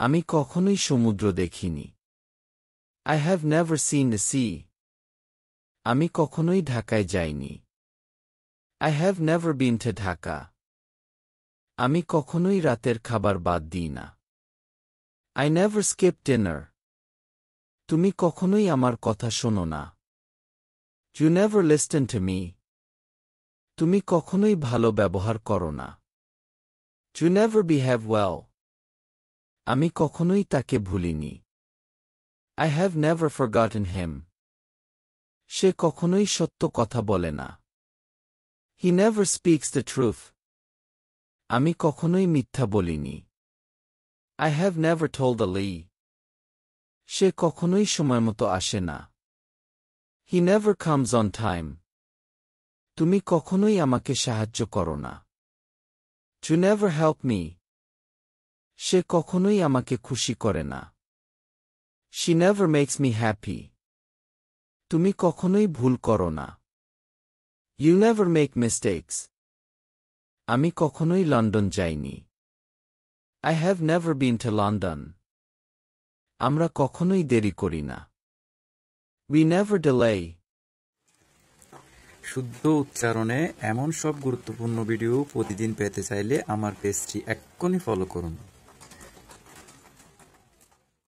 আমি কখনোই সমুদ্র দেখিনি। I have never seen the sea. আমি কখনোই ঢাকায় যাইনি। I have never been to Dhaka. আমি কখনোই রাতের খাবার বাদ দিই না। I never skip dinner. তুমি কখনোই আমার কথা শোনো না। You never listen to me. তুমি কখনোই ভালো ব্যবহার করো না। You never behave well. আমি কখনোই তাকে ভুলিনি। I have never forgotten him. সে কখনোই সত্য কথা বলে না। He never speaks the truth. আমি কখনোই মিথ্যা বলিনি। I have never told a lie. সে কখনোই সময়মতো আসে না। He never comes on time. তুমি কখনোই আমাকে সাহায্য করো না। You never help me. সে কখনোই আমাকে খুশি করে না। She never makes me happy. তুমি কখনোই ভুল করো না। You never make mistakes. আমি কখনোই লন্ডন যাইনি। I have never been to London. আমরা কখনোই দেরি করি না। We never delay. শুদ্ধ উচ্চারণে এমন সব গুরুত্বপূর্ণ ভিডিও প্রতিদিন পেতে চাইলে আমার পেজটি এক্ষুনি ফলো করুন।